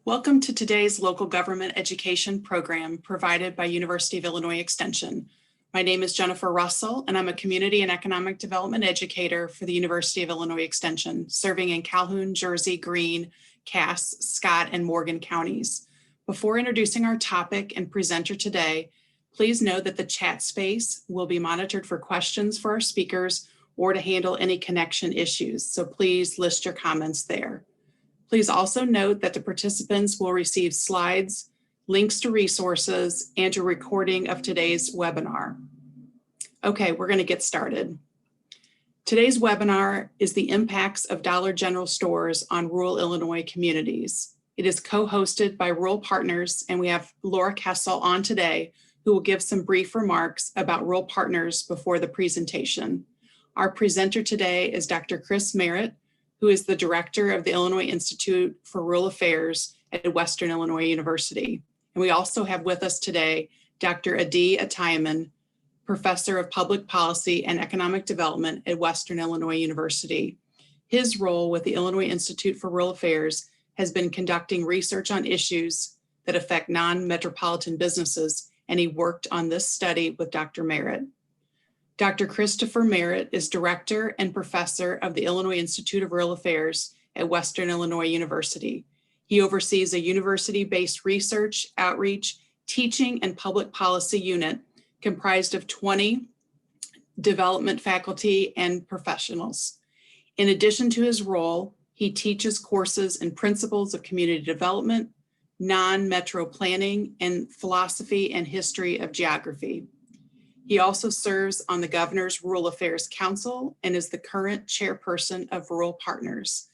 Welcome to today's local government education program provided by University of Illinois Extension. My name is Jennifer Russell, and I'm a community and economic development educator for the University of Illinois Extension, serving in Calhoun, Jersey, Greene, Cass, Scott, and Morgan counties. Before introducing our topic and presenter today, please note that the chat space will be monitored for questions for our speakers or to handle any connection issues, so please list your comments there. Please also note that the participants will receive slides, links to resources, and a recording of today's webinar. Okay, we're going to get started. Today's webinar is the impacts of Dollar General stores on rural Illinois communities. It is co-hosted by Rural Partners, and we have Laura Kessel on today, who will give some brief remarks about Rural Partners before the presentation. Our presenter today is Dr. Chris Merritt, who is the director of the Illinois Institute for Rural Affairs at Western Illinois University. And we also have with us today Dr. Adi Atayaman, professor of public policy and economic development at Western Illinois University. His role with the Illinois Institute for Rural Affairs has been conducting research on issues that affect non-metropolitan businesses, and he worked on this study with Dr. Merritt. Dr. Christopher Merritt is director and professor of the Illinois Institute of Rural Affairs at Western Illinois University. He oversees a university-based research, outreach, teaching, and public policy unit comprised of 20 development faculty and professionals. In addition to his role, he teaches courses in principles of community development, non-metro planning, and philosophy and history of geography. He also serves on the Governor's Rural Affairs Council and is the current chairperson of Rural Partners.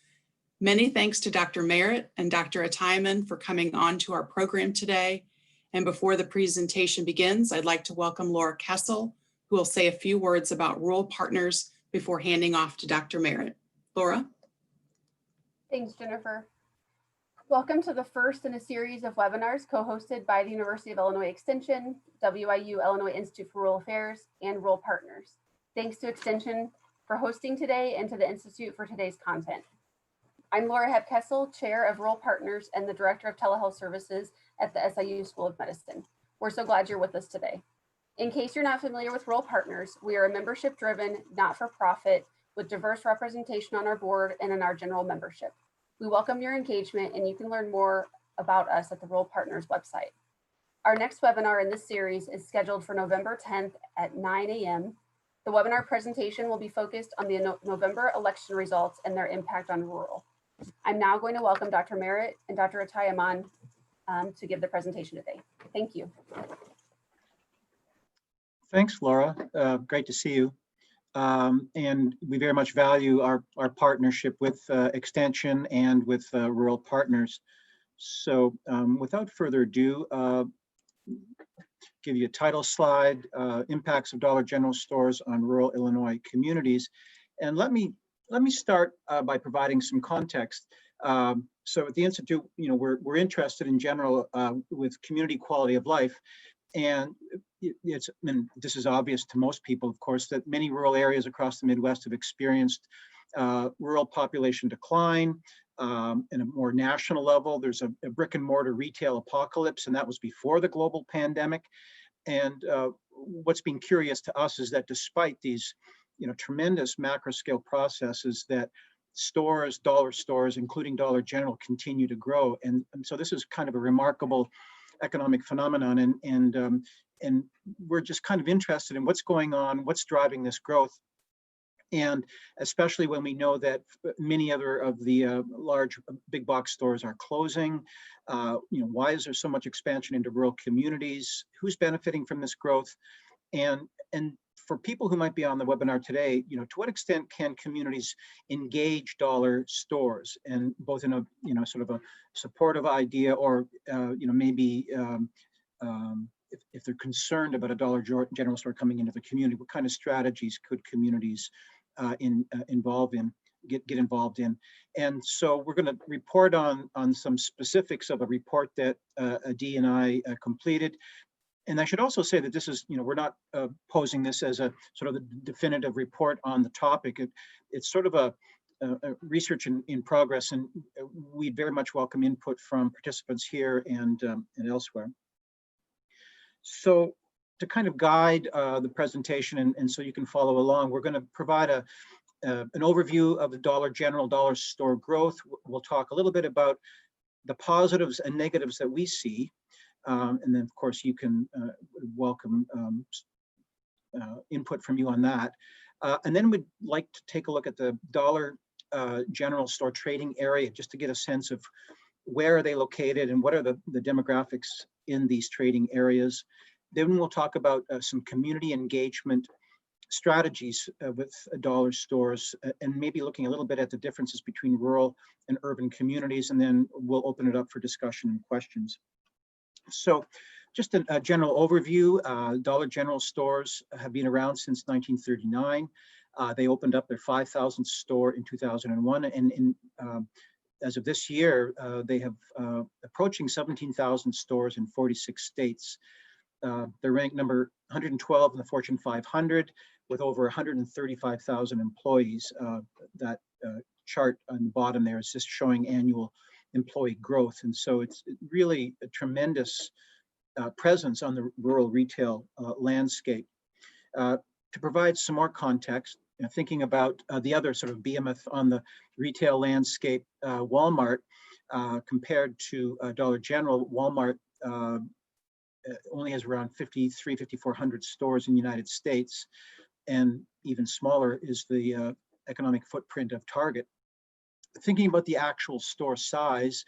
Many thanks to Dr. Merritt and Dr. Atayaman for coming on to our program today. And before the presentation begins, I'd like to welcome Laura Kessel, who will say a few words about Rural Partners before handing off to Dr. Merritt. Laura? Thanks, Jennifer. Welcome to the first in a series of webinars co-hosted by the University of Illinois Extension, WIU Illinois Institute for Rural Affairs, and Rural Partners. Thanks to Extension for hosting today and to the Institute for today's content. I'm Laura Kessel, Chair of Rural Partners and the Director of Telehealth Services at the SIU School of Medicine. We're so glad you're with us today. In case you're not familiar with Rural Partners, we are a membership-driven, not-for-profit with diverse representation on our board and in our general membership. We welcome your engagement, and you can learn more about us at the Rural Partners website. Our next webinar in this series is scheduled for November 10th at 9 a.m. The webinar presentation will be focused on the November election results and their impact on rural. I'm now going to welcome Dr. Merritt and Dr. Atayaman to give the presentation today. Thank you. Thanks, Laura. Great to see you. And we very much value our partnership with Extension and with Rural Partners. So without further ado, give you a title slide, Impacts of Dollar General Stores on Rural Illinois Communities. And let me start by providing some context. So at the Institute, we're interested in general with community quality of life. And this is obvious to most people, of course, that many rural areas across the Midwest have experienced rural population decline. In a more national level, there's a brick and mortar retail apocalypse, and that was before the global pandemic. And what's been curious to us is that despite these, tremendous macro scale processes, that stores, dollar stores, including Dollar General, continue to grow. And so this is kind of a remarkable economic phenomenon, and we're just kind of interested in what's going on, what's driving this growth, and especially when we know that many other of the large big box stores are closing. Why is there so much expansion into rural communities? Who's benefiting from this growth? And for people who might be on the webinar today, to what extent can communities engage dollar stores, and both in a sort of a supportive idea, or maybe if they're concerned about a Dollar General store coming into the community, what kind of strategies could communities get involved in? And so we're going to report on some specifics of a report that Adi and I completed. And I should also say that this is, we're not posing this as a sort of a definitive report on the topic. It's sort of a research in progress, and we'd very much welcome input from participants here and elsewhere. So to kind of guide the presentation and so you can follow along, we're going to provide an overview of the dollar store growth. We'll talk a little bit about the positives and negatives that we see. And then, of course, you can welcome input from you on that. And then we'd like to take a look at the Dollar General store trading area, just to get a sense of where are they located and what are the demographics in these trading areas. Then we'll talk about some community engagement strategies with dollar stores, and maybe looking a little bit at the differences between rural and urban communities, and then we'll open it up for discussion and questions. So just a general overview, Dollar General stores have been around since 1939. They opened up their 5,000th store in 2001, and as of this year, they have approaching 17,000 stores in 46 states. They're ranked number 112 in the Fortune 500 with over 135,000 employees. That chart on the bottom there is just showing annual employee growth. And so it's really a tremendous presence on the rural retail landscape. To provide some more context, thinking about the other sort of behemoth on the retail landscape, Walmart, compared to Dollar General, Walmart only has around 5,400 stores in the United States, and even smaller is the economic footprint of Target. Thinking about the actual store size,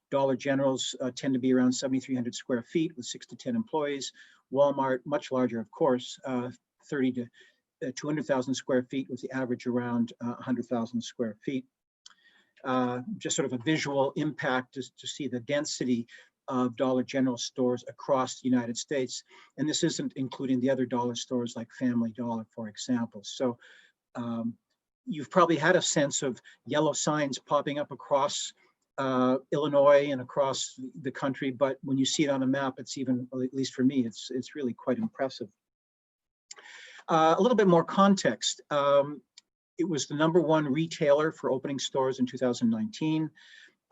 Dollar Generals tend to be around 7,300 square feet with 6 to 10 employees. Walmart, much larger, of course, 30 to 200,000 square feet with the average around 100,000 square feet. Just sort of a visual impact to see the density of Dollar General stores across the United States. And this isn't including the other dollar stores like Family Dollar, for example. So you've probably had a sense of yellow signs popping up across Illinois and across the country, but when you see it on a map, it's even, at least for me, it's really quite impressive. A little bit more context. It was the #1 retailer for opening stores in 2019.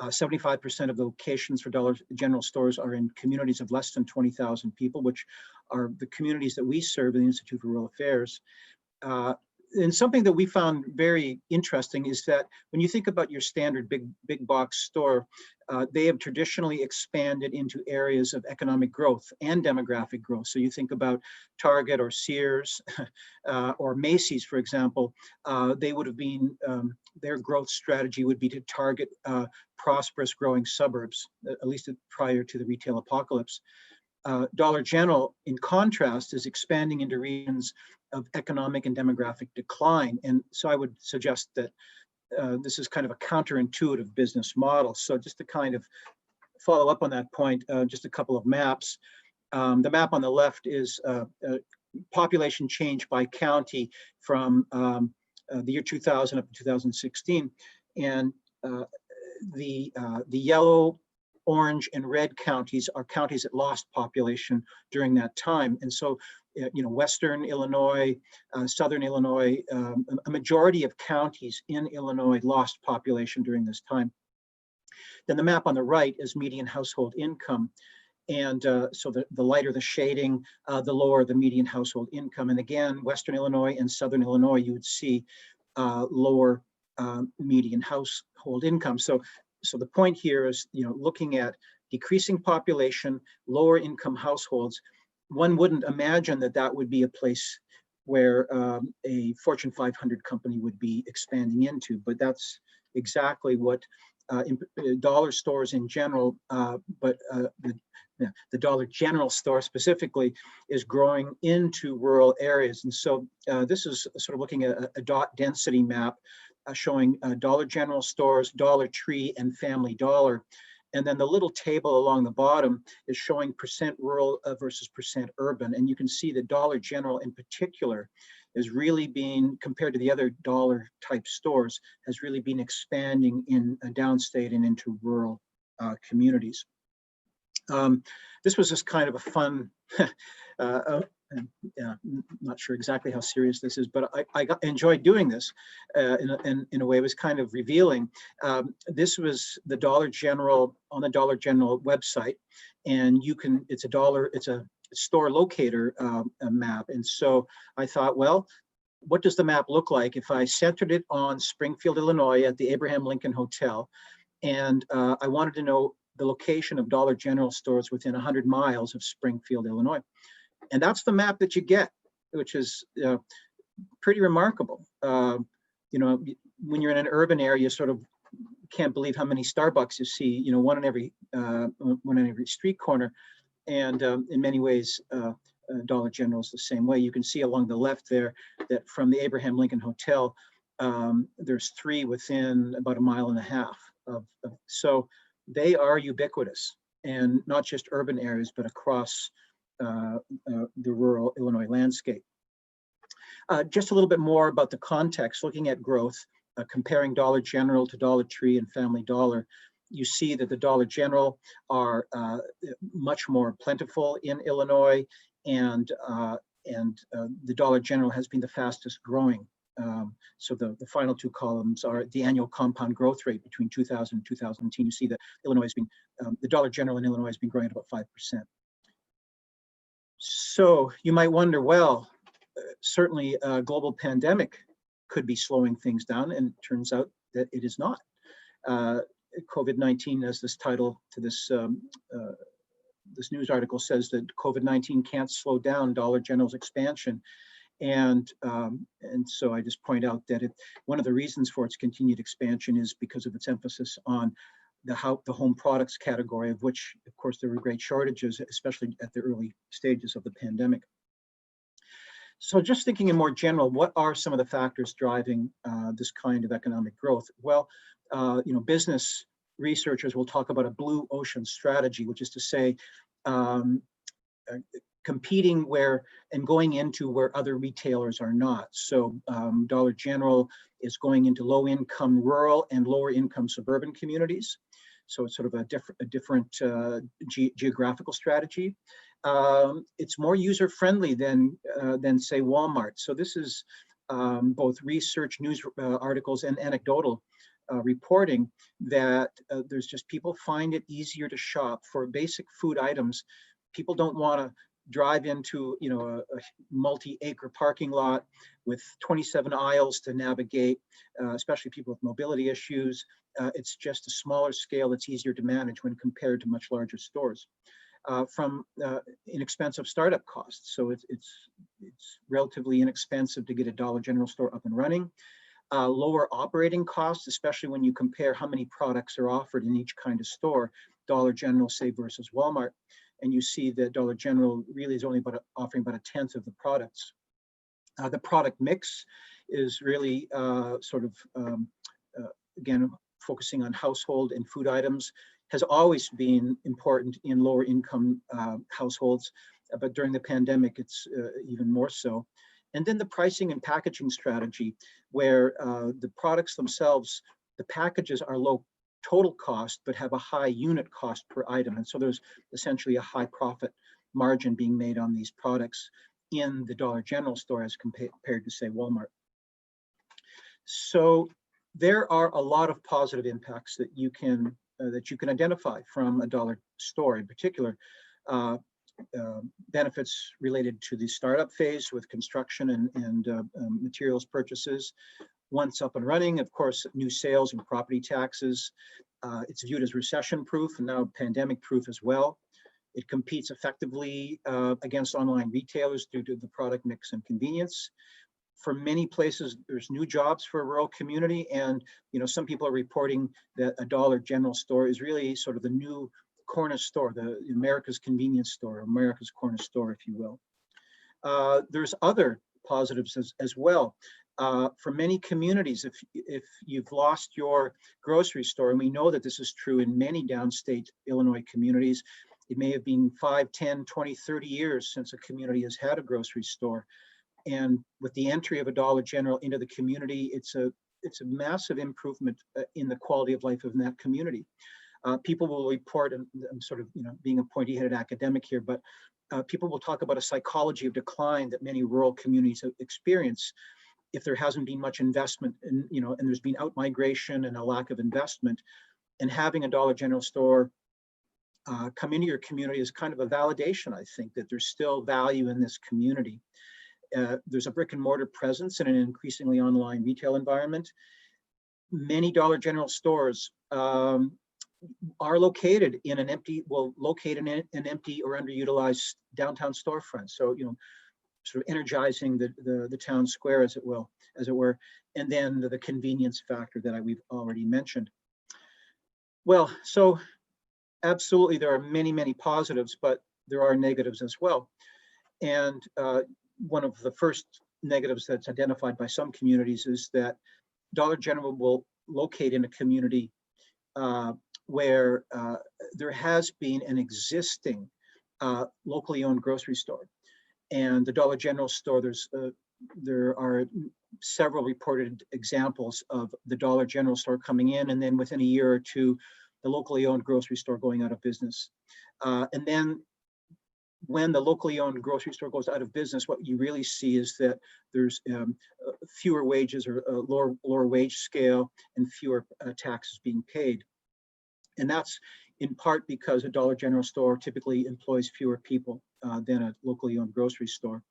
75% of the locations for Dollar General stores are in communities of less than 20,000 people, which are the communities that we serve in the Institute for Rural Affairs. And something that we found very interesting is that when you think about your standard big box store, they have traditionally expanded into areas of economic growth and demographic growth. So you think about Target or Sears or Macy's, for example, they would have been, their growth strategy would be to target prosperous growing suburbs, at least prior to the retail apocalypse. Dollar General, in contrast, is expanding into regions of economic and demographic decline. And so I would suggest that this is kind of a counterintuitive business model. So just to kind of follow up on that point, just a couple of maps. The map on the left is population change by county from the year 2000 up to 2016. And the yellow, orange, and red counties are counties that lost population during that time. And so, Western Illinois, Southern Illinois, a majority of counties in Illinois lost population during this time. Then the map on the right is median household income. And so the lighter the shading, the lower the median household income. And again, Western Illinois and Southern Illinois, you would see lower median household income. So the point here is, looking at decreasing population, lower income households, one wouldn't imagine that that would be a place where a Fortune 500 company would be expanding into, but that's exactly what dollar stores in general, but the Dollar General store specifically is growing into rural areas. And so this is sort of looking at a dot density map showing Dollar General stores, Dollar Tree, and Family Dollar. And then the little table along the bottom is showing percent rural versus percent urban. And you can see that Dollar General in particular is really being, compared to the other dollar type stores, has really been expanding in downstate and into rural communities. This was just kind of a fun and not sure exactly how serious this is, but I enjoyed doing this in a way. It was kind of revealing. This was the Dollar General, on the Dollar General website, and it's a store locator map. And so I thought, well, what does the map look like if I centered it on Springfield, Illinois at the Abraham Lincoln Hotel? And I wanted to know the location of Dollar General stores within 100 miles of Springfield, Illinois. And that's the map that you get, which is pretty remarkable. When you're in an urban area, you sort of can't believe how many Starbucks you see, one in every street corner. And in many ways, Dollar General is the same way. You can see along the left there that from the Abraham Lincoln Hotel, there's 3 within about 1.5 miles so they are ubiquitous, and not just urban areas, but across the rural Illinois landscape. Just a little bit more about the context, looking at growth, comparing Dollar General to Dollar Tree and Family Dollar. You see that the Dollar General are much more plentiful in Illinois, and the Dollar General has been the fastest growing. So the final 2 columns are the annual compound growth rate between 2000 and 2010. You see that the Dollar General in Illinois has been growing at about 5%. So you might wonder, well, certainly a global pandemic could be slowing things down, and it turns out that it is not. COVID-19, as this title to this news article says, that COVID-19 can't slow down Dollar General's expansion. And so I just point out that one of the reasons for its continued expansion is because of its emphasis on the home products category, of which, of course, there were great shortages, especially at the early stages of the pandemic. So just thinking in more general, what are some of the factors driving this kind of economic growth? Well, business researchers will talk about a blue ocean strategy, which is to say, competing where and going into where other retailers are not. So Dollar General is going into low-income rural and lower-income suburban communities. So it's sort of a different geographical strategy. It's more user-friendly than say Walmart. So this is both research, news articles, and anecdotal reporting that there's just people find it easier to shop for basic food items. People don't want to drive into a multi-acre parking lot with 27 aisles to navigate, especially people with mobility issues. It's just a smaller scale that's easier to manage when compared to much larger stores. From inexpensive startup costs. So it's relatively inexpensive to get a Dollar General store up and running. Lower operating costs, especially when you compare how many products are offered in each kind of store, Dollar General, say, versus Walmart. And you see that Dollar General really is only offering about 1/10 of the products. The product mix is really again, focusing on household and food items, has always been important in lower income households, but during the pandemic, it's even more so. And then the pricing and packaging strategy, where the products themselves, the packages are low total cost, but have a high unit cost per item. And so there's essentially a high profit margin being made on these products in the Dollar General store as compared to, say, Walmart. So there are a lot of positive impacts that you can identify from a dollar store. In particular, benefits related to the startup phase with construction and materials purchases. Once up and running, of course, new sales and property taxes. It's viewed as recession-proof and now pandemic-proof as well. It competes effectively against online retailers due to the product mix and convenience. For many places, there's new jobs for a rural community, and some people are reporting that a Dollar General store is really sort of the new corner store, the America's convenience store, America's corner store, if you will. There's other positives as well. For many communities, if you've lost your grocery store, and we know that this is true in many downstate Illinois communities, it may have been 5, 10, 20, 30 years since a community has had a grocery store. And with the entry of a Dollar General into the community, it's a massive improvement in the quality of life of that community. People will report, and I'm sort of being a pointy-headed academic here, but people will talk about a psychology of decline that many rural communities experience if there hasn't been much investment in, and there's been out-migration and a lack of investment. And having a Dollar General store come into your community is kind of a validation, I think, that there's still value in this community. There's a brick and mortar presence in an increasingly online retail environment. Many Dollar General stores are located in an empty, an empty or underutilized downtown storefront. So, sort of energizing the town square, as it were, and then the convenience factor that we've already mentioned. Well, so absolutely, there are many, many positives, but there are negatives as well. And one of the first negatives that's identified by some communities is that Dollar General will locate in a community where there has been an existing locally owned grocery store. And the Dollar General store, there are several reported examples of the Dollar General store coming in, and then within a year or two, the locally owned grocery store going out of business. And then when the locally owned grocery store goes out of business, what you really see is that there's fewer wages or a lower wage scale and fewer taxes being paid. And that's in part because a Dollar General store typically employs fewer people than a locally owned grocery store.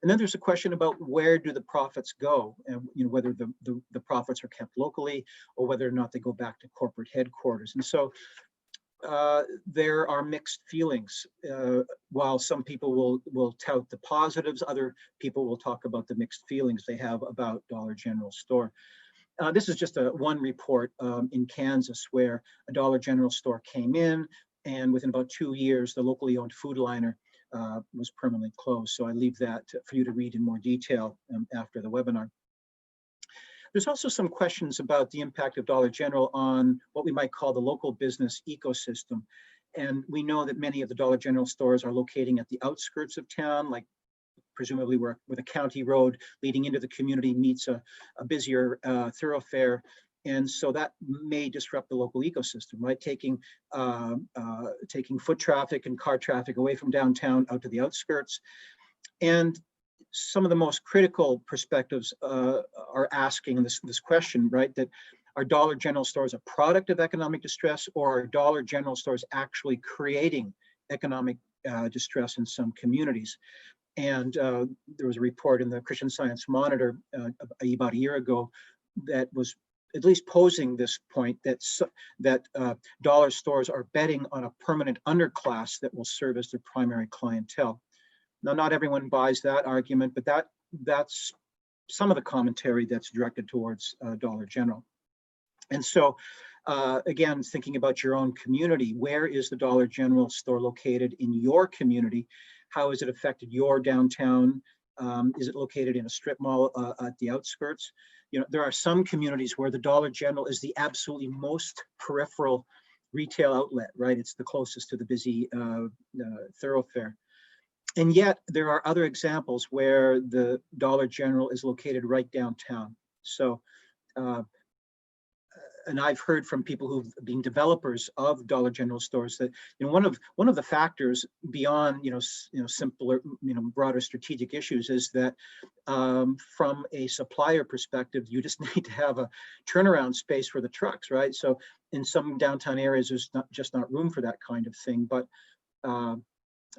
And then there's a question about where do the profits go, and whether the profits are kept locally or whether or not they go back to corporate headquarters. And so there are mixed feelings. While some people will tout the positives, other people will talk about the mixed feelings they have about Dollar General store. This is just one report in Kansas where a Dollar General store came in, and within about 2 years, the locally owned food liner was permanently closed. So I leave that for you to read in more detail after the webinar. There's also some questions about the impact of Dollar General on what we might call the local business ecosystem. And we know that many of the Dollar General stores are locating at the outskirts of town, like presumably where the county road leading into the community meets a busier thoroughfare. And so that may disrupt the local ecosystem, right? Taking foot traffic and car traffic away from downtown out to the outskirts. And some of the most critical perspectives are asking this question, right? That are Dollar General stores a product of economic distress, or are Dollar General stores actually creating economic distress in some communities? And there was a report in the Christian Science Monitor about a year ago that was at least posing this point that dollar stores are betting on a permanent underclass that will serve as their primary clientele. Now, not everyone buys that argument, but that's some of the commentary that's directed towards Dollar General. And so, again, thinking about your own community, where is the Dollar General store located in your community? How has it affected your downtown? Is it located in a strip mall at the outskirts? There are some communities where the Dollar General is the absolutely most peripheral retail outlet, right? It's the closest to the busy thoroughfare. And yet there are other examples where the Dollar General is located right downtown. So, and I've heard from people who've been developers of Dollar General stores that one of the factors beyond simpler broader strategic issues is that from a supplier perspective, you just need to have a turnaround space for the trucks, right? So in some downtown areas, there's just not room for that kind of thing. But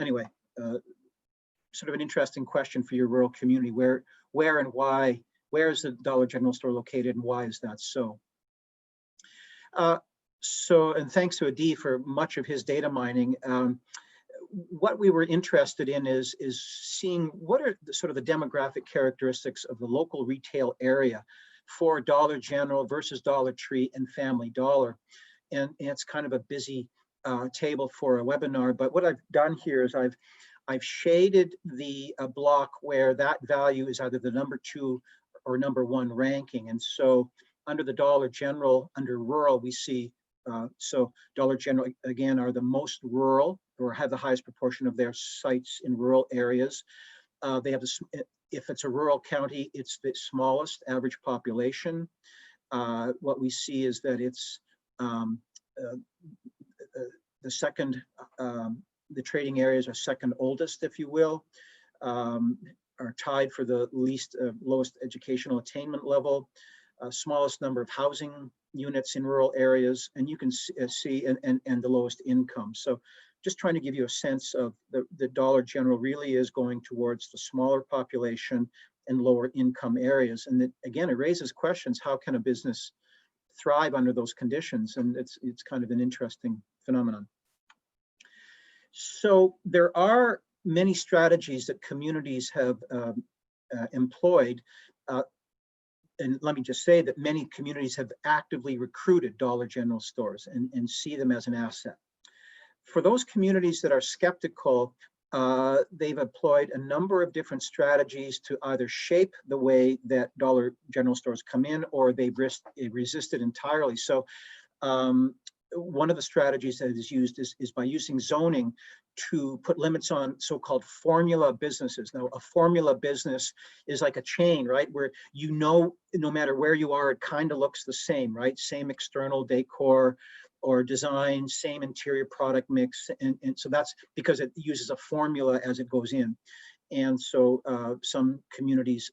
anyway, sort of an interesting question for your rural community: where and why? Where is the Dollar General store located, and why is that so? And thanks to Adi for much of his data mining. What we were interested in is seeing what are the demographic characteristics of the local retail area for Dollar General versus Dollar Tree and Family Dollar. And it's kind of a busy table for a webinar, but what I've done here is I've shaded the block where that value is either the number 2 or number 1 ranking. And so under the Dollar General, under rural, we see, so Dollar General, again, are the most rural or have the highest proportion of their sites in rural areas. They have, if it's a rural county, it's the smallest average population. What we see is that it's the second, the trading areas are second oldest, if you will, are tied for the lowest educational attainment level, smallest number of housing units in rural areas, and you can see and the lowest income. So just trying to give you a sense of the Dollar General really is going towards the smaller population and lower income areas. And that, again, it raises questions: how can a business thrive under those conditions? And it's kind of an interesting phenomenon. So there are many strategies that communities have employed. And let me just say that many communities have actively recruited Dollar General stores and see them as an asset. For those communities that are skeptical, they've employed a number of different strategies to either shape the way that Dollar General stores come in, or they've resisted entirely. So one of the strategies that is used is by using zoning to put limits on so-called formula businesses. Now, a formula business is like a chain, right? Where no matter where you are, it kind of looks the same, right? Same external decor or design, same interior product mix. And so that's because it uses a formula as it goes in. And so some communities,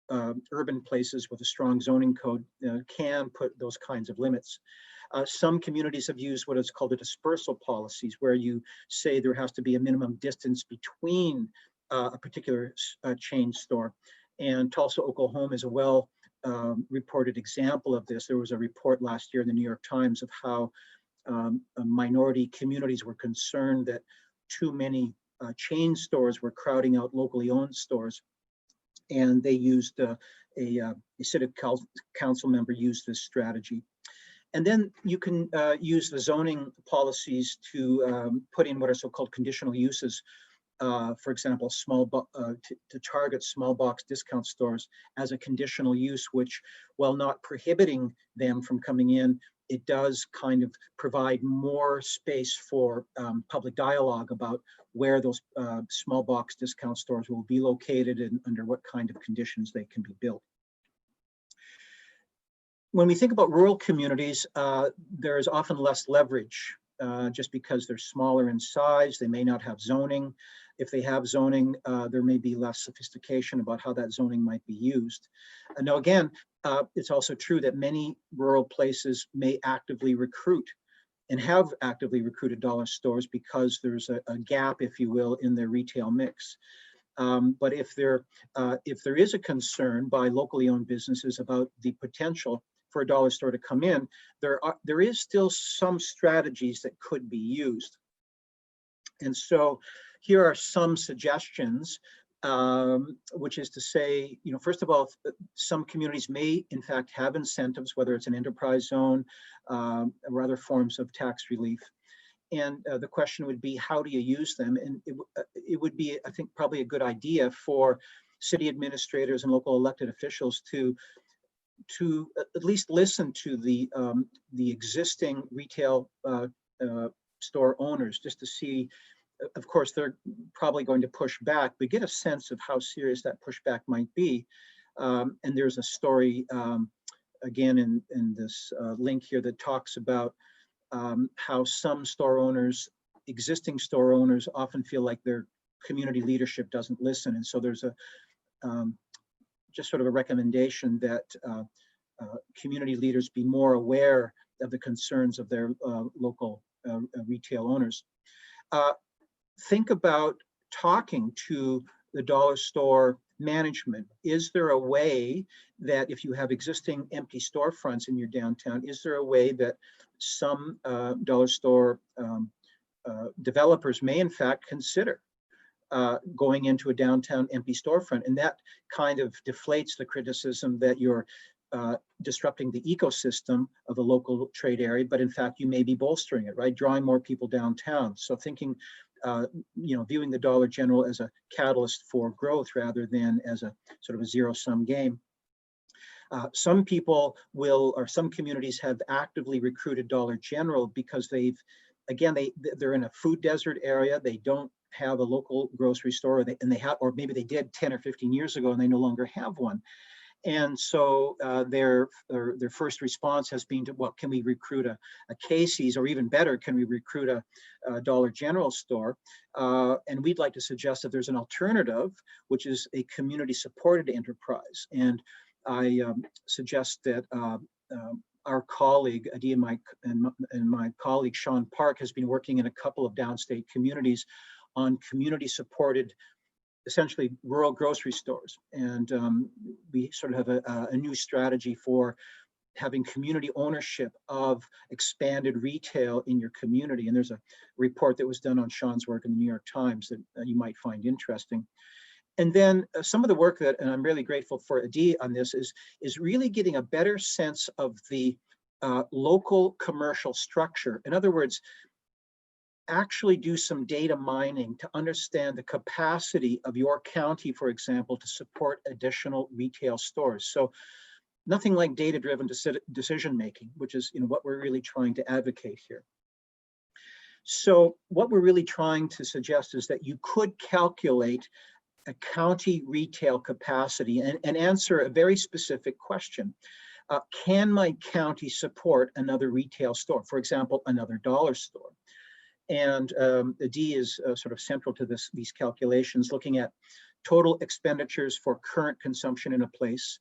urban places with a strong zoning code can put those kinds of limits. Some communities have used what is called a dispersal policies, where you say there has to be a minimum distance between a particular chain store. And Tulsa, Oklahoma is a well reported example of this. There was a report last year in the New York Times of how minority communities were concerned that too many chain stores were crowding out locally owned stores. And they used a city council member used this strategy. And then you can use the zoning policies to put in what are so-called conditional uses. For example, to target small box discount stores as a conditional use, which, while not prohibiting them from coming in, it does kind of provide more space for public dialogue about where those small box discount stores will be located and under what kind of conditions they can be built. When we think about rural communities, there is often less leverage just because they're smaller in size. They may not have zoning. If they have zoning, there may be less sophistication about how that zoning might be used. Now, again, it's also true that many rural places may actively recruit and have actively recruited dollar stores because there's a gap, if you will, in their retail mix. But if there is a concern by locally owned businesses about the potential for a dollar store to come in, there is still some strategies that could be used. And so here are some suggestions, which is to say, first of all, some communities may in fact have incentives, whether it's an enterprise zone or other forms of tax relief. And the question would be, how do you use them? And it would be, I think, probably a good idea for city administrators and local elected officials to at least listen to the existing retail store owners, just to see. Of course, they're probably going to push back, but get a sense of how serious that pushback might be. And there's a story, again, in this link here that talks about how some store owners, existing store owners, often feel like their community leadership doesn't listen. And so there's just sort of a recommendation that community leaders be more aware of the concerns of their local retail owners. Think about talking to the dollar store management. Is there a way that if you have existing empty storefronts in your downtown, is there a way that some dollar store developers may in fact consider going into a downtown empty storefront? And that kind of deflates the criticism that you're disrupting the ecosystem of the local trade area, but in fact you may be bolstering it, right? Drawing more people downtown. So thinking, viewing the Dollar General as a catalyst for growth rather than as a sort of a zero-sum game. Some people or some communities have actively recruited Dollar General because they're in a food desert area. They don't have a local grocery store, or maybe they did 10 or 15 years ago and they no longer have one. And so their first response has been to, well, can we recruit a Casey's, or even better, can we recruit a Dollar General store? And we'd like to suggest that there's an alternative, which is a community supported enterprise. And I suggest that our colleague, Adi, and my colleague, Sean Park, has been working in a couple of downstate communities on community supported, essentially rural grocery stores. And we sort of have a new strategy for having community ownership of expanded retail in your community. And there's a report that was done on Sean's work in the New York Times that you might find interesting. And then some of the work that, and I'm really grateful for Adi on this, is really getting a better sense of the local commercial structure. In other words, actually do some data mining to understand the capacity of your county, for example, to support additional retail stores. So nothing like data-driven decision-making, which is what we're really trying to advocate here. So what we're really trying to suggest is that you could calculate a county retail capacity and answer a very specific question. Can my county support another retail store? For example, another dollar store. And the D is sort of central to these calculations, looking at total expenditures for current consumption in a place,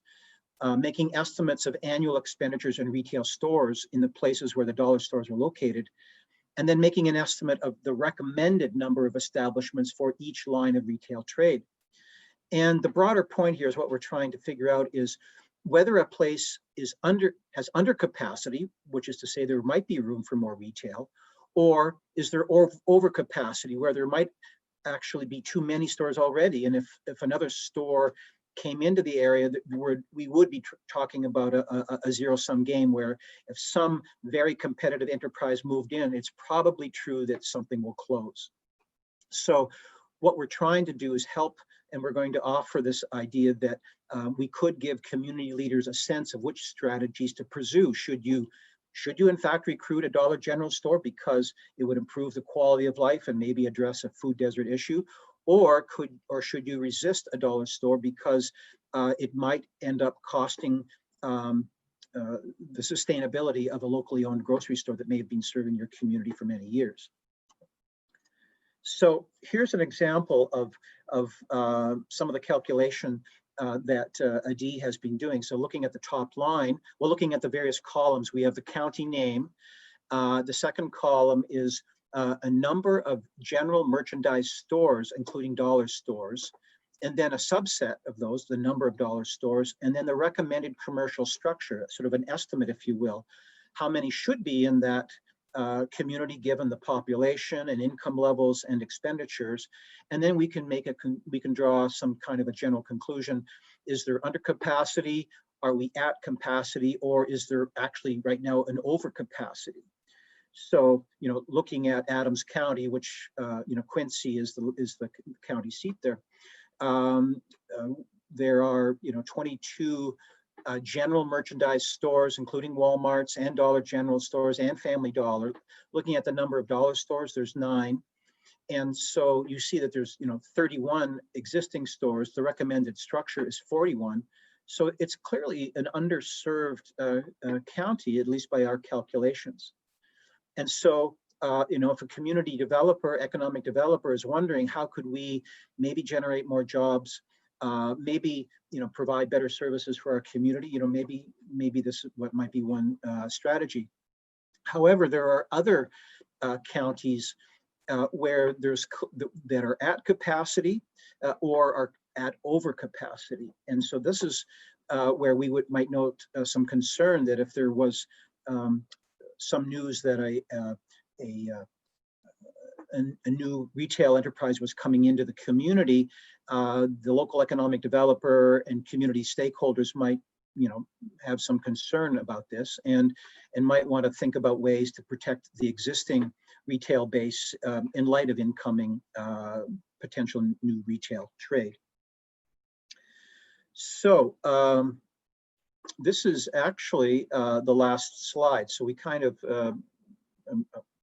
making estimates of annual expenditures in retail stores in the places where the dollar stores are located, and then making an estimate of the recommended number of establishments for each line of retail trade. And the broader point here is what we're trying to figure out is whether a place has under capacity, which is to say there might be room for more retail, or is there overcapacity where there might actually be too many stores already? And if another store came into the area, we would be talking about a zero-sum game where if some very competitive enterprise moved in, it's probably true that something will close. So what we're trying to do is help, and we're going to offer this idea that we could give community leaders a sense of which strategies to pursue. Should you in fact recruit a Dollar General store because it would improve the quality of life and maybe address a food desert issue? Or should you resist a dollar store because it might end up costing the sustainability of a locally owned grocery store that may have been serving your community for many years? So here's an example of some of the calculation that Adi has been doing. So looking at the top line, we're looking at the various columns. We have the county name. The second column is a number of general merchandise stores, including dollar stores, and then a subset of those, the number of dollar stores, and then the recommended commercial structure, sort of an estimate, if you will, how many should be in that community given the population and income levels and expenditures. And then we can draw some kind of a general conclusion. Is there undercapacity? Are we at capacity? Or is there actually right now an overcapacity? So, looking at Adams County, which, Quincy is the county seat there. There are, 22 general merchandise stores, including Walmarts and Dollar General stores and Family Dollar. Looking at the number of dollar stores, there's 9. And so you see that there's, 31 existing stores. The recommended structure is 41. So it's clearly an underserved county, at least by our calculations. And so, if a community developer, economic developer is wondering how could we maybe generate more jobs, maybe provide better services for our community, maybe this is what might be one strategy. However, there are other counties where that are at capacity or are at overcapacity, and so this is where we might note some concern that if there was some news that a new retail enterprise was coming into the community, the local economic developer and community stakeholders might, have some concern about this and might want to think about ways to protect the existing retail base in light of incoming potential new retail trade. So this is actually the last slide. So we kind of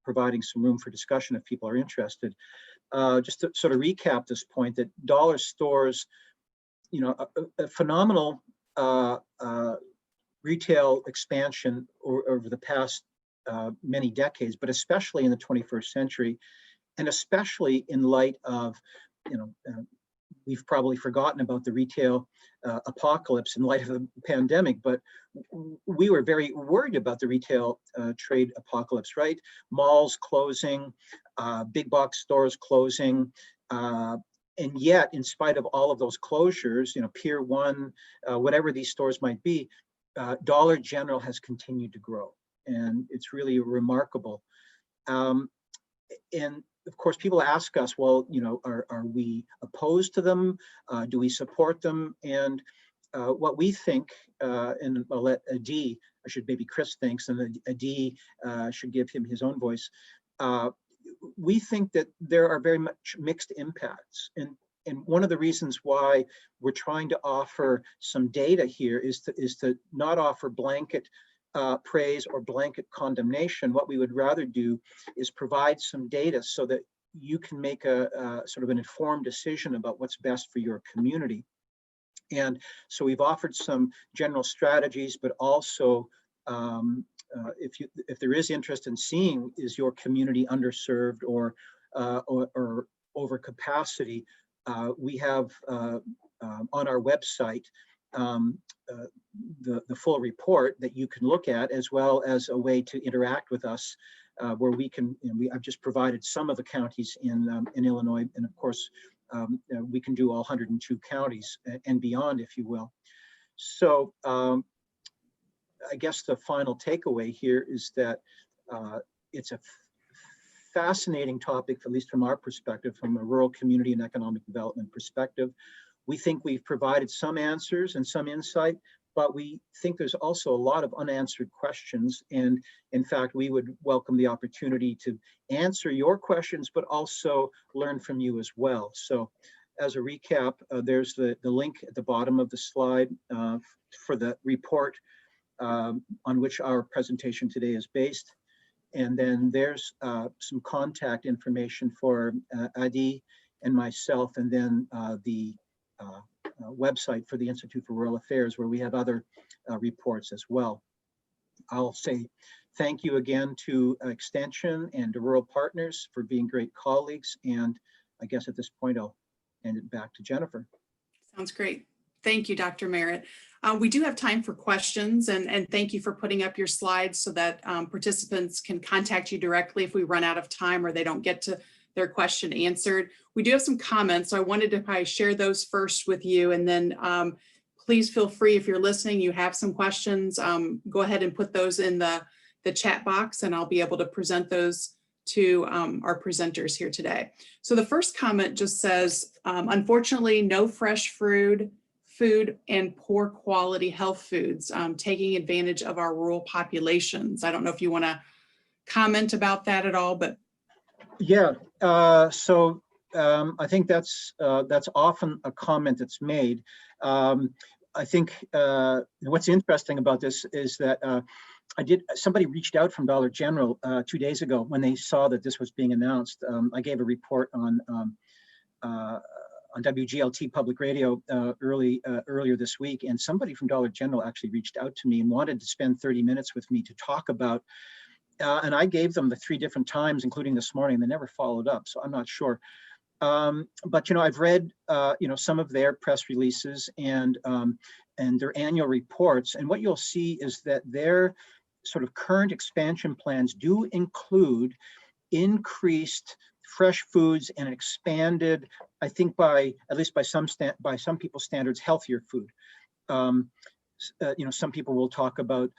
providing some room for discussion if people are interested. Just to sort of recap this point that dollar stores, a phenomenal retail expansion over the past many decades, but especially in the 21st century, and especially in light of, we've probably forgotten about the retail apocalypse in light of the pandemic, but we were very worried about the retail trade apocalypse, right? Malls closing, big box stores closing, and yet, in spite of all of those closures, Pier 1, whatever these stores might be, Dollar General has continued to grow, and it's really remarkable. And of course, people ask us, well, are we opposed to them? Do we support them? And what we think, and I'll let Adi, I should maybe Chris thinks, and Adi should give him his own voice. We think that there are very much mixed impacts. And one of the reasons why we're trying to offer some data here is to not offer blanket praise or blanket condemnation. What we would rather do is provide some data so that you can make a sort of an informed decision about what's best for your community. And so we've offered some general strategies, but also if there is interest in seeing, is your community underserved or over capacity, we have on our website the full report that you can look at, as well as a way to interact with us, where we can. I've just provided some of the counties in Illinois, and of course, we can do all 102 counties and beyond, if you will. So I guess the final takeaway here is that it's a fascinating topic, at least from our perspective, from a rural community and economic development perspective. We think we've provided some answers and some insight, but we think there's also a lot of unanswered questions. And in fact, we would welcome the opportunity to answer your questions, but also learn from you as well. So as a recap, there's the link at the bottom of the slide for the report on which our presentation today is based. And then there's some contact information for Adi and myself, and then the website for the Institute for Rural Affairs, where we have other reports as well. I'll say thank you again to Extension and to Rural Partners for being great colleagues. And I guess at this point, I'll hand it back to Jennifer. Sounds great. Thank you, Dr. Merritt. We do have time for questions, and thank you for putting up your slides so that participants can contact you directly if we run out of time or they don't get to their question answered. We do have some comments, so I wanted to probably share those first with you, and then please feel free, if you're listening, you have some questions, go ahead and put those in the chat box, and I'll be able to present those to our presenters here today. So the first comment just says, unfortunately, no fresh food and poor quality health foods, taking advantage of our rural populations. I don't know if you want to comment about that at all, but. Yeah, so I think that's often a comment that's made. I think what's interesting about this is that somebody reached out from Dollar General 2 days ago when they saw that this was being announced. I gave a report on WGLT Public Radio earlier this week, and somebody from Dollar General actually reached out to me and wanted to spend 30 minutes with me to talk about, and I gave them the 3 different times, including this morning. They never followed up, so I'm not sure. But I've read some of their press releases and their annual reports, and what you'll see is that their sort of current expansion plans do include increased fresh foods and expanded, I think at least by some people's standards, healthier food. Some people will talk about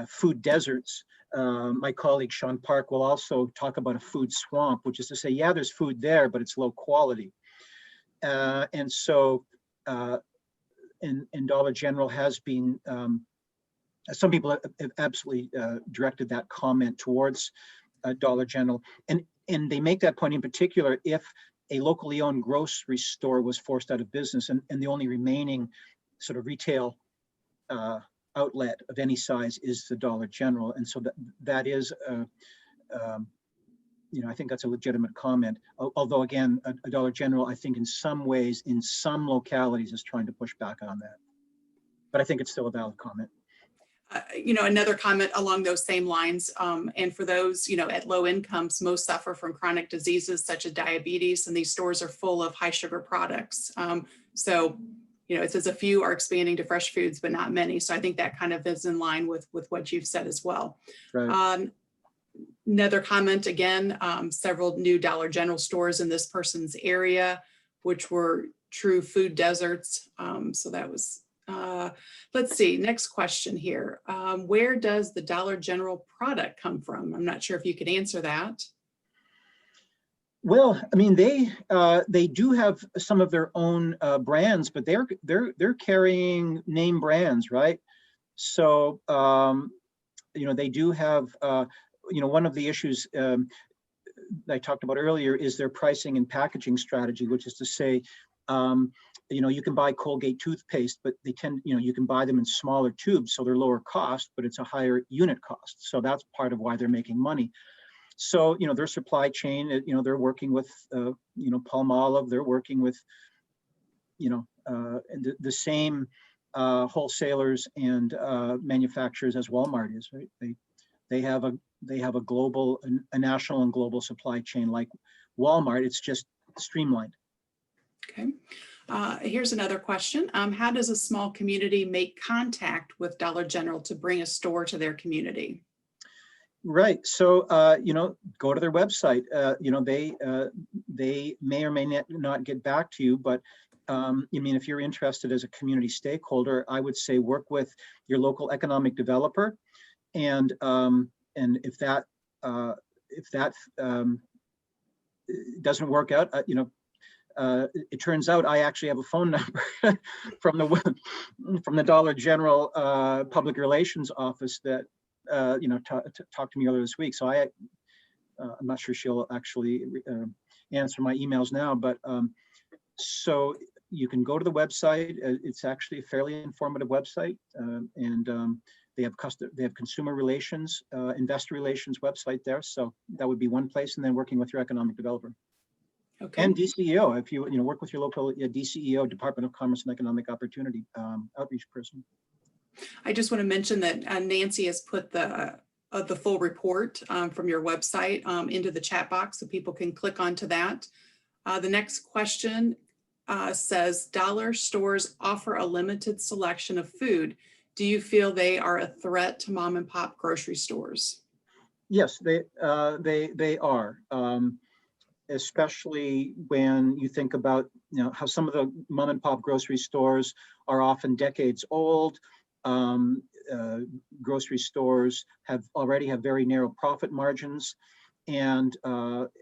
food deserts. My colleague Sean Park will also talk about a food swamp, which is to say, yeah, there's food there, but it's low quality. And so, and Dollar General has been, some people have absolutely directed that comment towards Dollar General. And they make that point in particular if a locally owned grocery store was forced out of business and the only remaining sort of retail outlet of any size is the Dollar General. And so that is, I think that's a legitimate comment. Although again, a Dollar General, I think in some ways, in some localities is trying to push back on that. but I think it's still a valid comment. Another comment along those same lines, and for those, at low incomes, most suffer from chronic diseases such as diabetes, and these stores are full of high sugar products. So, it says a few are expanding to fresh foods, but not many. So I think that kind of is in line with what you've said as well. Right. Another comment again, several new Dollar General stores in this person's area, which were true food deserts. So that was, let's see, next question here. Where does the Dollar General product come from? I'm not sure if you could answer that. Well, I mean, they do have some of their own brands, but they're carrying name brands, right? So they do have one of the issues I talked about earlier is their pricing and packaging strategy, which is to say, you can buy Colgate toothpaste, but they tend, you can buy them in smaller tubes, so they're lower cost, but it's a higher unit cost. So that's part of why they're making money. So, their supply chain, they're working with, Palmolive, they're working with, the same wholesalers and manufacturers as Walmart is, right? They have a global, a national and global supply chain like Walmart. It's just streamlined. Okay. Here's another question. How does a small community make contact with Dollar General to bring a store to their community? Right. So, go to their website. They may or may not get back to you, but if you're interested as a community stakeholder, I would say work with your local economic developer, and if that doesn't work out, it turns out I actually have a phone number from the Dollar General public relations office that talked to me earlier this week. So I'm not sure she'll actually answer my emails now, but so you can go to the website. It's actually a fairly informative website, and they have consumer relations, investor relations website there. So that would be one place, and then working with your economic developer. Okay. And DCEO, if you work with your local DCEO, Department of Commerce and Economic Opportunity outreach person. I just want to mention that Nancy has put the full report from your website into the chat box, so people can click onto that. The next question says, Dollar stores offer a limited selection of food. Do you feel they are a threat to mom and pop grocery stores? Yes, they are. Especially when you think about how some of the mom and pop grocery stores are often decades old. Grocery stores already have very narrow profit margins, and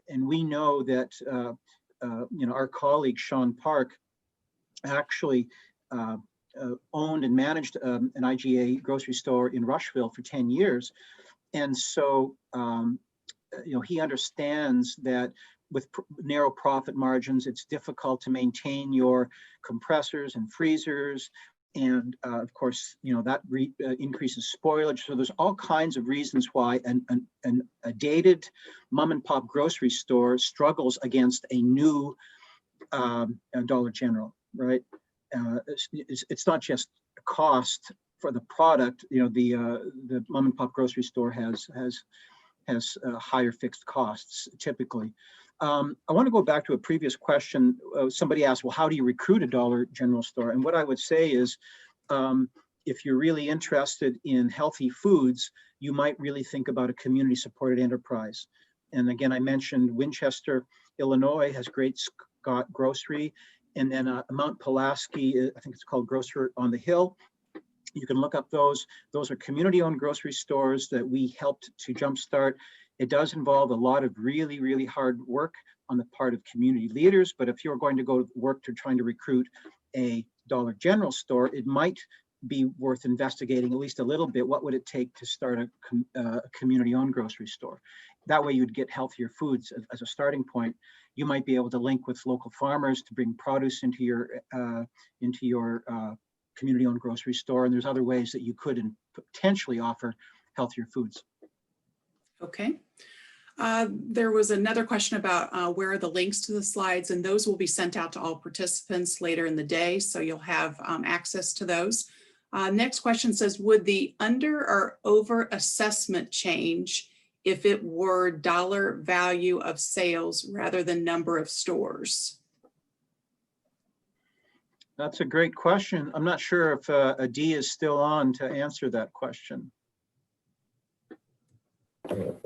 we know that our colleague Sean Park actually owned and managed an IGA grocery store in Rushville for 10 years, and so he understands that with narrow profit margins, it's difficult to maintain your compressors and freezers. And of course, that increases spoilage. So there's all kinds of reasons why a dated mom and pop grocery store struggles against a new Dollar General, right? It's not just cost for the product. The mom and pop grocery store has higher fixed costs typically. I want to go back to a previous question. Somebody asked, well, how do you recruit a Dollar General store? And what I would say is, if you're really interested in healthy foods, you might really think about a community-supported enterprise. And again, I mentioned Winchester, Illinois has Great Scott Grocery, and then Mount Pulaski, I think it's called Grocer on the Hill. You can look up those. Those are community-owned grocery stores that we helped to jumpstart. It does involve a lot of really, really hard work on the part of community leaders. But if you're going to go work to trying to recruit a Dollar General store, it might be worth investigating at least a little bit. What would it take to start a community-owned grocery store? That way you'd get healthier foods as a starting point. You might be able to link with local farmers to bring produce into your community-owned grocery store. And there's other ways that you could potentially offer healthier foods. Okay. There was another question about where are the links to the slides, and those will be sent out to all participants later in the day, so you'll have access to those. Next question says, would the under or over assessment change if it were dollar value of sales rather than number of stores? That's a great question. I'm not sure if Adi is still on to answer that question.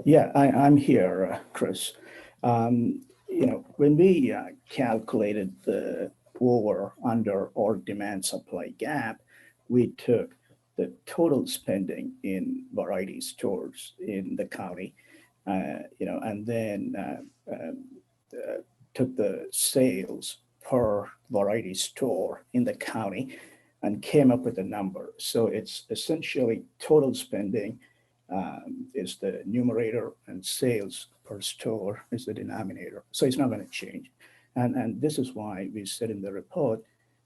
Yeah, I'm here, Chris. When we calculated the over, under, or demand supply gap, we took the total spending in variety stores in the county, and then took the sales per variety store in the county and came up with a number. So it's essentially total spending is the numerator and sales per store is the denominator. So it's not going to change. And this is why we said in the report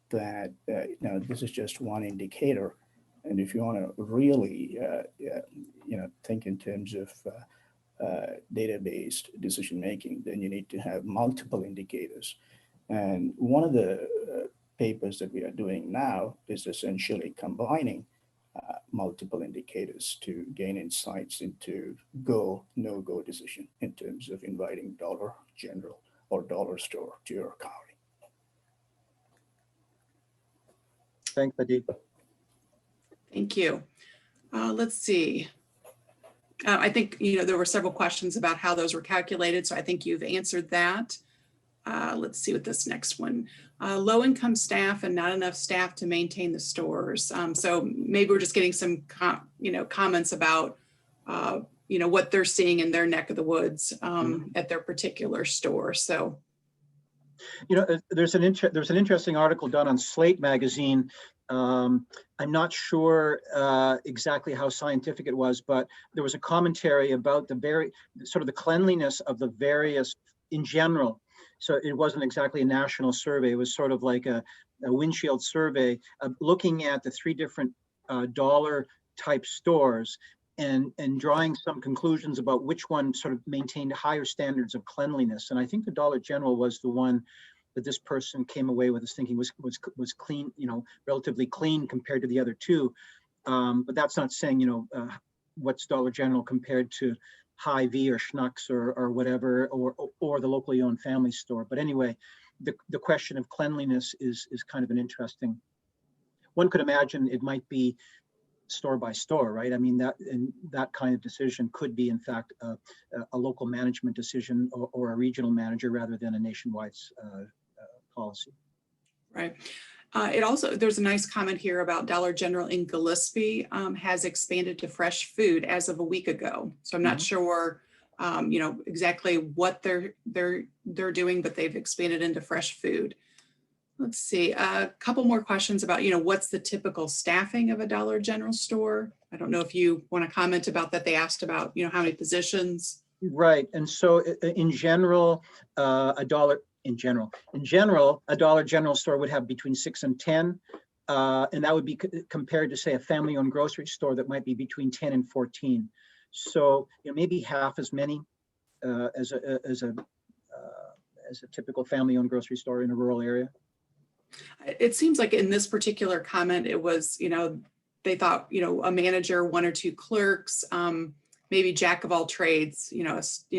that this is just one indicator. And if you want to really think in terms of data-based decision making, then you need to have multiple indicators. And one of the papers that we are doing now is essentially combining multiple indicators to gain insights into go, no-go decision in terms of inviting Dollar General or dollar store to your county. Thanks, Adi. Thank you. Let's see. I think, there were several questions about how those were calculated, so I think you've answered that. Let's see what this next one. Low-income staff and not enough staff to maintain the stores. So maybe we're just getting some, comments about, what they're seeing in their neck of the woods at their particular store. So, there's an interesting article done on Slate magazine. I'm not sure exactly how scientific it was, but there was a commentary about the cleanliness of the various in general. So it wasn't exactly a national survey. It was sort of like a windshield survey looking at the three different dollar type stores and drawing some conclusions about which one sort of maintained higher standards of cleanliness. And I think the Dollar General was the one that this person came away with as thinking was clean, relatively clean compared to the other two. But that's not saying, what's Dollar General compared to Hy-Vee or Schnucks or whatever, or the locally owned family store. But anyway, the question of cleanliness is kind of an interesting. One could imagine it might be store by store, right? I mean, that kind of decision could be, in fact, a local management decision or a regional manager rather than a nationwide policy. right. There's a nice comment here about Dollar General in Gillespie has expanded to fresh food as of a week ago. So I'm not sure, exactly what they're doing, but they've expanded into fresh food. Let's see, a couple more questions about, what's the typical staffing of a Dollar General store? I don't know if you want to comment about that. They asked about, how many positions. Right, and so in general, a Dollar General store would have between 6 and 10, and that would be compared to, say, a family-owned grocery store that might be between 10 and 14. So, maybe half as many as a typical family-owned grocery store in a rural area. It seems like in this particular comment, it was, they thought, a manager, one or two clerks, maybe jack of all trades,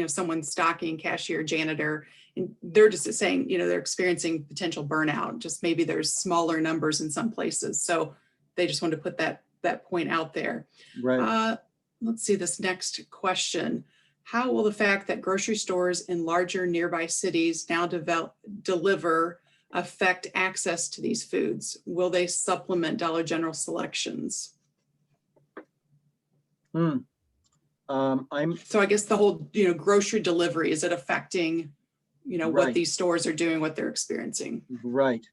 someone stocking, cashier, janitor. And they're just saying, they're experiencing potential burnout. Just maybe there's smaller numbers in some places. So they just wanted to put that point out there. Right. Let's see this next question. How will the fact that grocery stores in larger nearby cities now deliver affect access to these foods? Will they supplement Dollar General selections? So I guess the whole, grocery delivery, is it affecting, Right. what these stores are doing, what they're experiencing? Right.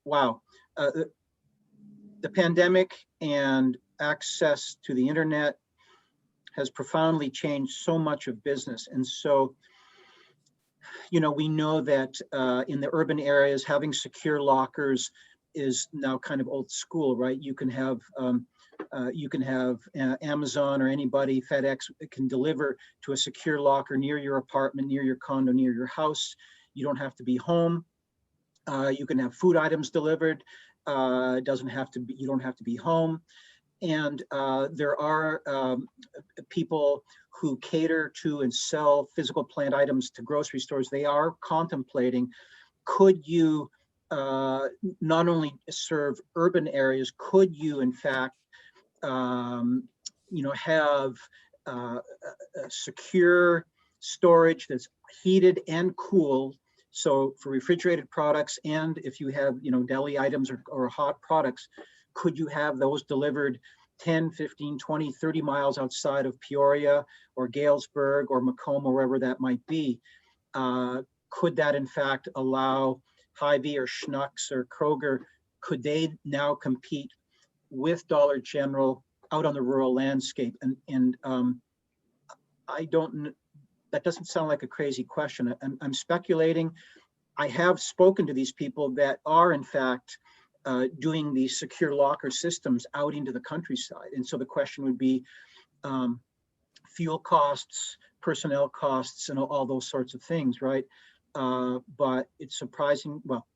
Wow. The pandemic and access to the internet has profoundly changed so much of business. And so, we know that in the urban areas, having secure lockers is now kind of old school, right? You can have Amazon or anybody, FedEx, can deliver to a secure locker near your apartment, near your condo, near your house. You don't have to be home. You can have food items delivered. Doesn't have to be, you don't have to be home. And there are people who cater to and sell physical plant items to grocery stores. They are contemplating, could you not only serve urban areas, could you in fact, have secure storage that's heated and cooled. So for refrigerated products, and if you have, deli items or hot products, could you have those delivered 10, 15, 20, 30 miles outside of Peoria or Galesburg or Macomb, or wherever that might be? Could that in fact allow Hy-Vee or Schnucks or Kroger, could they now compete with Dollar General out on the rural landscape? And I don't, that doesn't sound like a crazy question. I'm speculating. I have spoken to these people that are in fact doing these secure locker systems out into the countryside. And so the question would be fuel costs, personnel costs, and all those sorts of things, right? But it's surprising, well,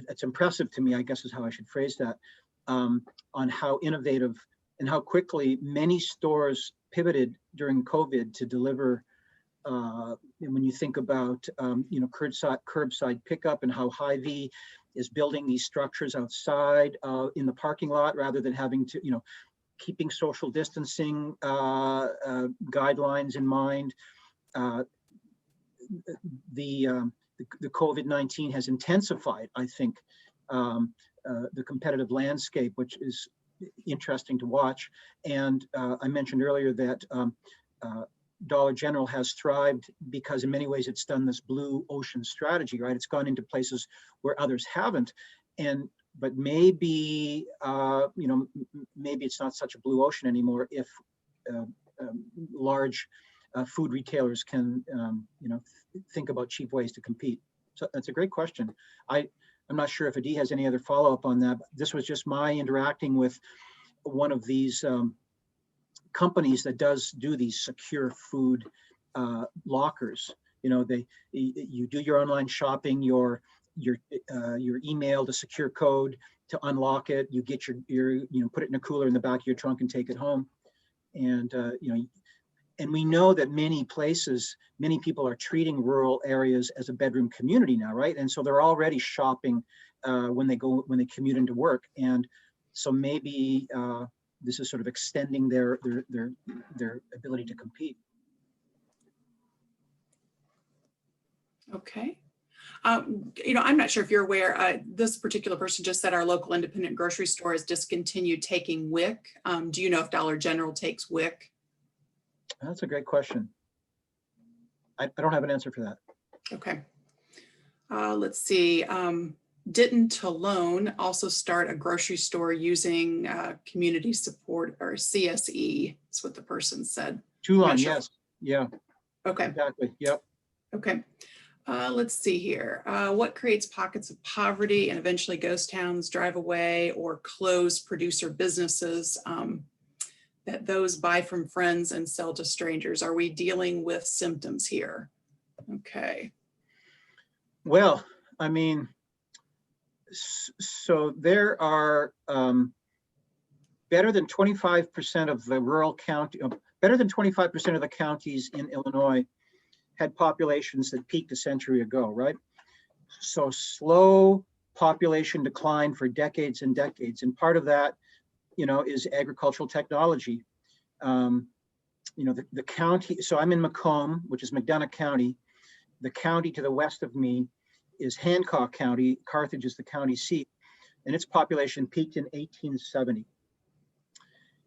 it's impressive to me, I guess is how I should phrase that, on how innovative and how quickly many stores pivoted during COVID to deliver. When you think about, curbside pickup, and how Hy-Vee is building these structures outside in the parking lot, rather than having to, keeping social distancing guidelines in mind. The COVID-19 has intensified, I think, the competitive landscape, which is interesting to watch. And I mentioned earlier that Dollar General has thrived because in many ways it's done this blue ocean strategy, right? It's gone into places where others haven't. But maybe, maybe it's not such a blue ocean anymore if large food retailers can, think about cheap ways to compete. So that's a great question. I'm not sure if Adi has any other follow-up on that. This was just my interacting with one of these companies that does do these secure food lockers. You do your online shopping, your email the secure code to unlock it. You get your put it in a cooler in the back of your trunk and take it home. And and we know that many people are treating rural areas as a bedroom community now, right? And so they're already shopping when they commute into work. And so maybe this is sort of extending their ability to compete. Okay. I'm not sure if you're aware, this particular person just said our local independent grocery store has discontinued taking WIC. Do you know if Dollar General takes WIC? That's a great question. I don't have an answer for that. Okay. Let's see. Didn't Talone also start a grocery store using community support, or CSE? That's what the person said. Toulon, sure. Yes. Yeah. Okay. Exactly. Yep. Okay. Let's see here. What creates pockets of poverty and eventually ghost towns drive away or close producer businesses that those buy from friends and sell to strangers? Are we dealing with symptoms here? Okay. Well, I mean, so there are better than 25% of the rural county, better than 25% of the counties in Illinois had populations that peaked a century ago, right? So slow population decline for decades and decades. And part of that, is agricultural technology. The county, so I'm in Macomb, which is McDonough County. The county to the west of me is Hancock County. Carthage is the county seat, and its population peaked in 1870.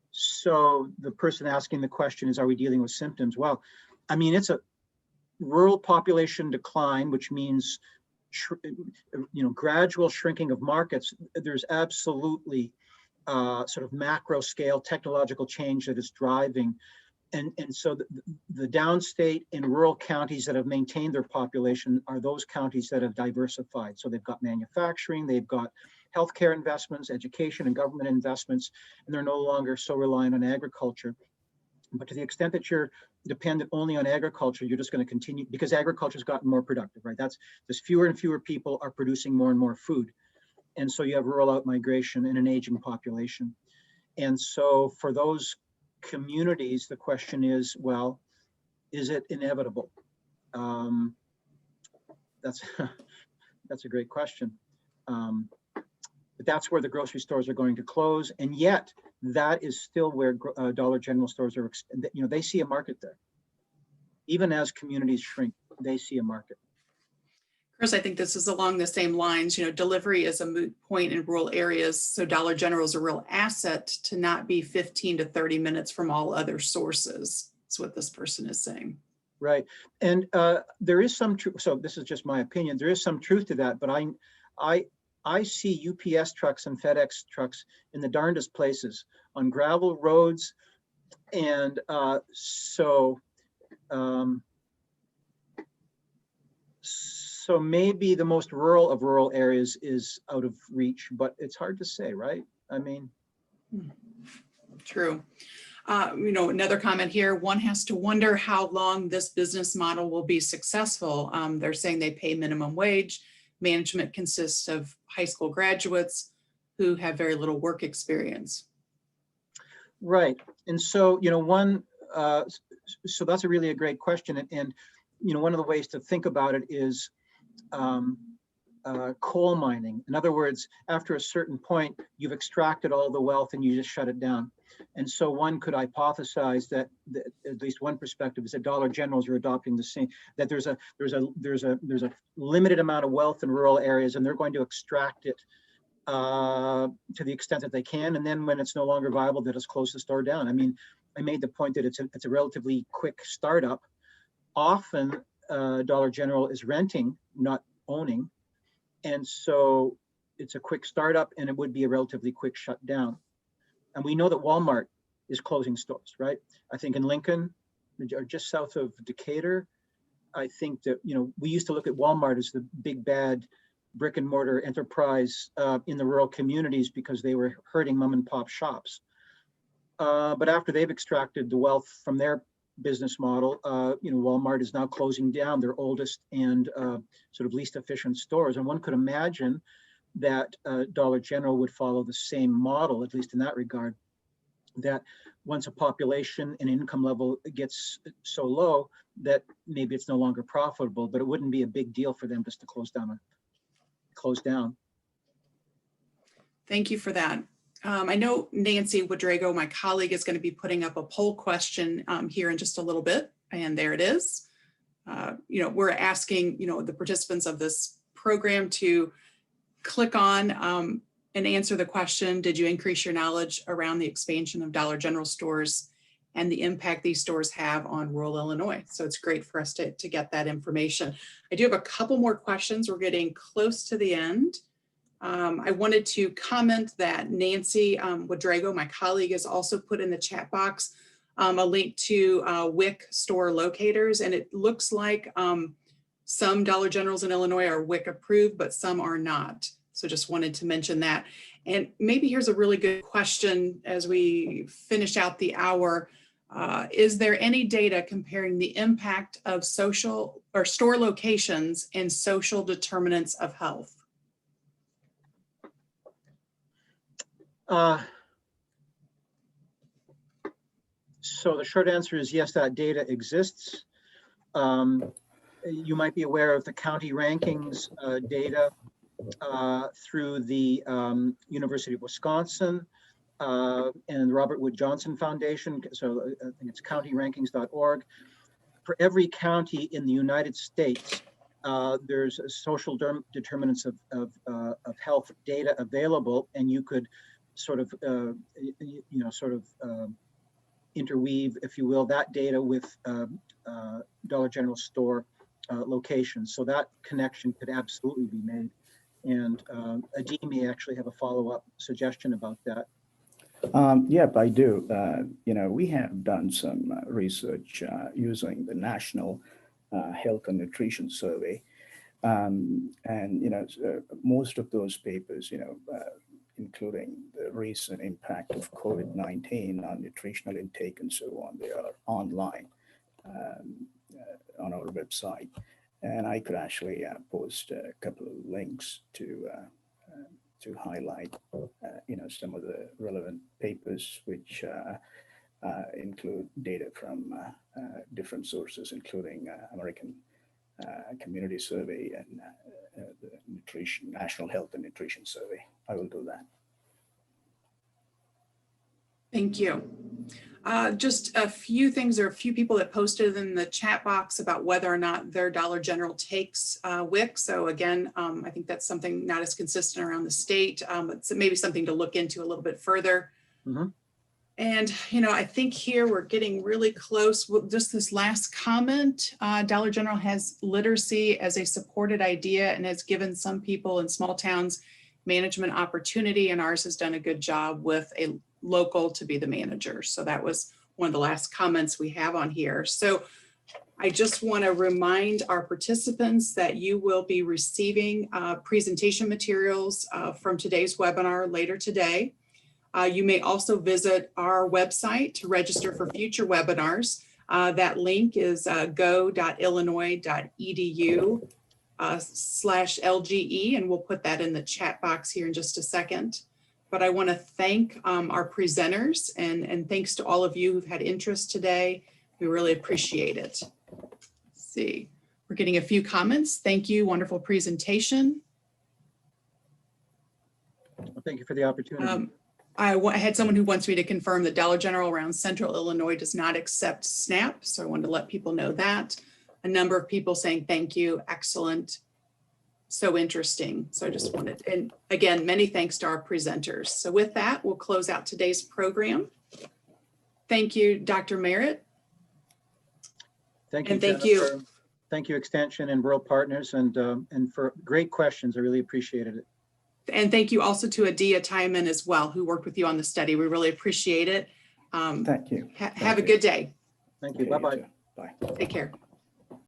So the person asking the question is, are we dealing with symptoms? Well, I mean, it's a rural population decline, which means, gradual shrinking of markets. There's absolutely sort of macro scale technological change that is driving. And so the downstate and rural counties that have maintained their population are those counties that have diversified. So they've got manufacturing, they've got healthcare investments, education and government investments, and they're no longer so reliant on agriculture. But to the extent that you're dependent only on agriculture, you're just going to continue, because agriculture has gotten more productive, right? There's fewer and fewer people are producing more and more food. And so you have rural outmigration and an aging population. And so for those communities, the question is, well, is it inevitable? That's that's a great question. But that's where the grocery stores are going to close, and yet that is still where Dollar General stores are. They see a market there. Even as communities shrink, they see a market. Chris, I think this is along the same lines. Delivery is a moot point in rural areas, so Dollar General is a real asset to not be 15 to 30 minutes from all other sources. That's what this person is saying. Right, and there is some truth. So this is just my opinion. There is some truth to that, but I see UPS trucks and FedEx trucks in the darndest places on gravel roads, and so maybe the most rural of rural areas is out of reach, but it's hard to say, right? I mean, true. Another comment here, one has to wonder how long this business model will be successful. They're saying they pay minimum wage. Management consists of high school graduates who have very little work experience. Right. And so, so that's a great question. And one of the ways to think about it is coal mining. In other words, after a certain point, you've extracted all the wealth and you just shut it down. And so one could hypothesize that at least one perspective is that Dollar Generals are adopting the same, that there's a limited amount of wealth in rural areas, and they're going to extract it to the extent that they can. And then when it's no longer viable, they just close the store down. I mean, I made the point that it's a relatively quick startup. Often Dollar General is renting, not owning. And so it's a quick startup, and it would be a relatively quick shutdown. And we know that Walmart is closing stores, right? I think in Lincoln, or just south of Decatur, I think that, we used to look at Walmart as the big bad brick and mortar enterprise in the rural communities because they were hurting mom and pop shops. But after they've extracted the wealth from their business model, Walmart is now closing down their oldest and sort of least efficient stores. And one could imagine that Dollar General would follow the same model, at least in that regard, that once a population and income level gets so low that maybe it's no longer profitable, but it wouldn't be a big deal for them just to close down. Thank you for that. I know Nancy Woodrego, my colleague, is going to be putting up a poll question here in just a little bit, and there it is. We're asking, the participants of this program to click on and answer the question, did you increase your knowledge around the expansion of Dollar General stores and the impact these stores have on rural Illinois? So it's great for us to get that information. I do have a couple more questions. We're getting close to the end. I wanted to comment that Nancy Woodrego, my colleague, has also put in the chat box a link to WIC store locators, and it looks like some Dollar Generals in Illinois are WIC approved, but some are not. So just wanted to mention that. And maybe here's a really good question as we finish out the hour. Is there any data comparing the impact of social or store locations and social determinants of health? So the short answer is yes, that data exists. You might be aware of the county rankings data through the University of Wisconsin and the Robert Wood Johnson Foundation. So I think it's countyrankings.org. For every county in the United States, there's a social determinants of health data available, and you could sort of, interweave, if you will, that data with Dollar General store locations. So that connection could absolutely be made. And Adi may actually have a follow-up suggestion about that. Yep, I do. We have done some research using the National Health and Nutrition Survey. Most of those papers, including the recent impact of COVID-19 on nutritional intake and so on, they are online on our website. And I could actually post a couple of links to to highlight, some of the relevant papers, which include data from different sources, including American Community Survey and the National Health and Nutrition Survey. I will do that. Thank you. Just a few things. There are a few people that posted in the chat box about whether or not their Dollar General takes WIC. So again, I think that's something not as consistent around the state, but maybe something to look into a little bit further. Mm-hmm. And, I think here we're getting really close. Just this last comment, Dollar General has literacy as a supported idea and has given some people in small towns management opportunity, and ours has done a good job with a local to be the manager. So that was one of the last comments we have on here. So I just want to remind our participants that you will be receiving presentation materials from today's webinar later today. You may also visit our website to register for future webinars. That link is go.illinois.edu/LGE, and we'll put that in the chat box here in just a second. But I want to thank our presenters and thanks to all of you who've had interest today. We really appreciate it. Let's see, we're getting a few comments. Thank you, wonderful presentation. Well, thank you for the opportunity. I had someone who wants me to confirm that Dollar General around Central Illinois does not accept SNAP. So I wanted to let people know that. A number of people saying thank you, excellent, so interesting. So I just wanted, and again, many thanks to our presenters. So with that, we'll close out today's program. Thank you, Dr. Merritt. Thank you, and thank Jennifer. you. Thank you, Extension and Rural Partners, and for great questions. I really appreciated it. And thank you also to Adia Tyman as well, who worked with you on the study. We really appreciate it. Thank you. Have a good day. Thank you. Okay, Bye-bye. Bye. Take care.